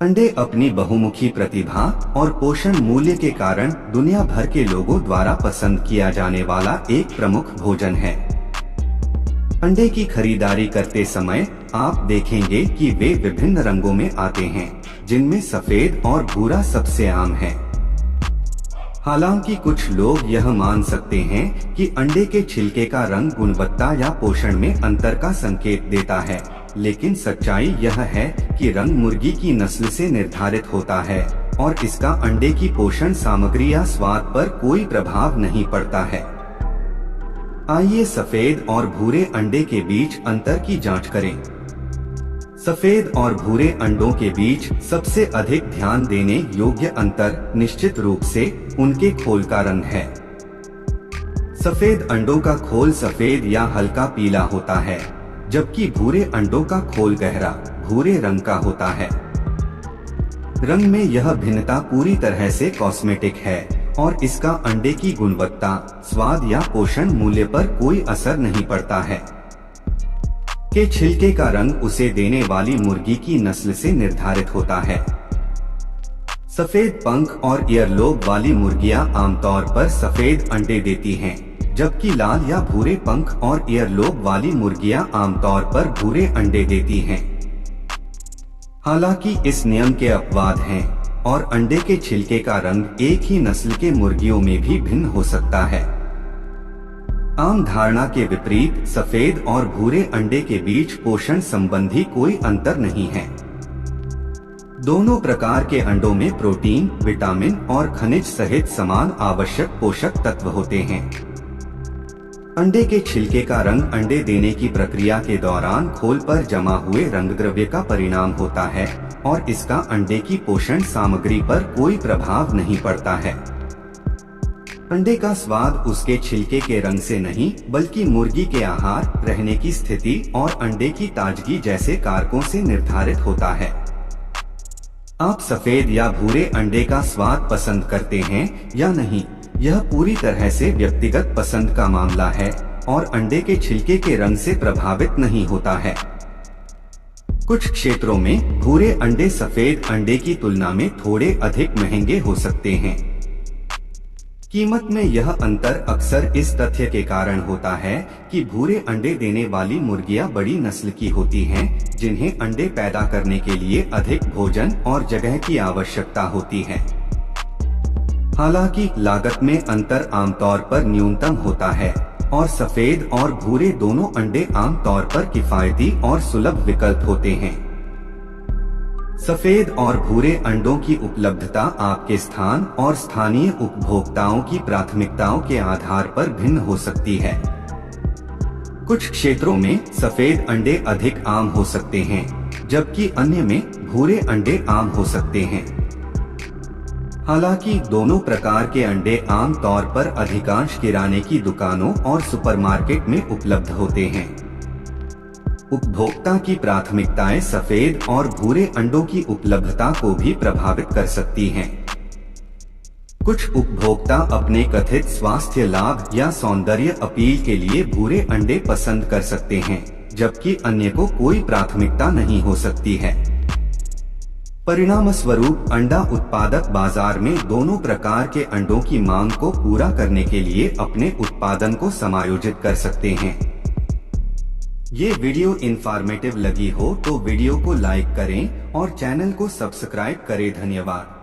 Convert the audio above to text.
अंडे अपनी बहुमुखी प्रतिभा और पोषण मूल्य के कारण दुनिया भर के लोगों द्वारा पसंद किया जाने वाला एक प्रमुख भोजन है। अंडे की खरीदारी करते समय आप देखेंगे कि वे विभिन्न रंगों में आते हैं, जिनमें सफेद और भूरा सबसे आम है। हालांकि कुछ लोग यह मान सकते हैं कि अंडे के छिलके का रंग गुणवत्ता या पोषण में अंतर का संकेत देता है, लेकिन सच्चाई यह है कि रंग मुर्गी की नस्ल से निर्धारित होता है और इसका अंडे की पोषण सामग्री या स्वाद पर कोई प्रभाव नहीं पड़ता है। आइए सफेद और भूरे अंडे के बीच अंतर की जांच करें। सफेद और भूरे अंडों के बीच सबसे अधिक ध्यान देने योग्य अंतर निश्चित रूप से उनके खोल का रंग है। सफेद अंडों का खोल सफेद या हल्का पीला होता है, जबकि भूरे अंडों का खोल गहरा भूरे रंग का होता है। रंग में यह भिन्नता पूरी तरह से कॉस्मेटिक है और इसका अंडे की गुणवत्ता, स्वाद या पोषण मूल्य पर कोई असर नहीं पड़ता है। के छिलके का रंग उसे देने वाली मुर्गी की नस्ल से निर्धारित होता है। सफेद पंख और ईयरलोब वाली मुर्गियां आमतौर पर सफेद अंडे देती हैं, जबकि लाल या भूरे पंख और ईयरलोब वाली मुर्गियां आमतौर पर भूरे अंडे देती हैं। हालांकि इस नियम के अपवाद हैं और अंडे के छिलके का रंग एक ही नस्ल के मुर्गियों में भी भिन्न हो सकता है। आम धारणा के विपरीत सफेद और भूरे अंडे के बीच पोषण संबंधी कोई अंतर नहीं है। दोनों प्रकार के अंडों में प्रोटीन, विटामिन और खनिज सहित समान आवश्यक पोषक तत्व होते हैं। अंडे के छिलके का रंग अंडे देने की प्रक्रिया के दौरान खोल पर जमा हुए रंगद्रव्य का परिणाम होता है और इसका अंडे की पोषण सामग्री पर कोई प्रभाव नहीं पड़ता है। अंडे का स्वाद उसके छिलके के रंग से नहीं, बल्कि मुर्गी के आहार, रहने की स्थिति और अंडे की ताजगी जैसे कारकों से निर्धारित होता है। आप सफेद या भूरे अंडे का स्वाद पसंद करते हैं या नहीं, यह पूरी तरह से व्यक्तिगत पसंद का मामला है और अंडे के छिलके के रंग से प्रभावित नहीं होता है। कुछ क्षेत्रों में भूरे अंडे सफेद अंडे की तुलना में थोड़े अधिक महंगे हो सकते हैं। कीमत में यह अंतर अक्सर इस तथ्य के कारण होता है कि भूरे अंडे देने वाली मुर्गियां बड़ी नस्ल की होती हैं, जिन्हें अंडे पैदा करने के लिए अधिक भोजन और जगह की आवश्यकता होती है। हालांकि लागत में अंतर आमतौर पर न्यूनतम होता है और सफेद और भूरे दोनों अंडे आमतौर पर किफायती और सुलभ विकल्प होते हैं। सफेद और भूरे अंडों की उपलब्धता आपके स्थान और स्थानीय उपभोक्ताओं की प्राथमिकताओं के आधार पर भिन्न हो सकती है। कुछ क्षेत्रों में सफेद अंडे अधिक आम हो सकते हैं, जबकि अन्य में भूरे अंडे आम हो सकते हैं। हालांकि दोनों प्रकार के अंडे आम तौर पर अधिकांश किराने की दुकानों और सुपरमार्केट में उपलब्ध होते हैं। उपभोक्ता की प्राथमिकताएं सफेद और भूरे अंडों की उपलब्धता को भी प्रभावित कर सकती हैं। कुछ उपभोक्ता अपने कथित स्वास्थ्य लाभ या सौंदर्य अपील के लिए भूरे अंडे पसंद कर सकते हैं, जबकि अन्य को कोई प्राथमिकता नहीं हो सकती है। परिणामस्वरूप अंडा उत्पादक बाजार में दोनों प्रकार के अंडों की मांग को पूरा करने के लिए अपने उत्पादन को समायोजित कर सकते हैं। ये वीडियो इन्फॉर्मेटिव लगी हो तो वीडियो को लाइक करें और चैनल को सब्सक्राइब करें। धन्यवाद।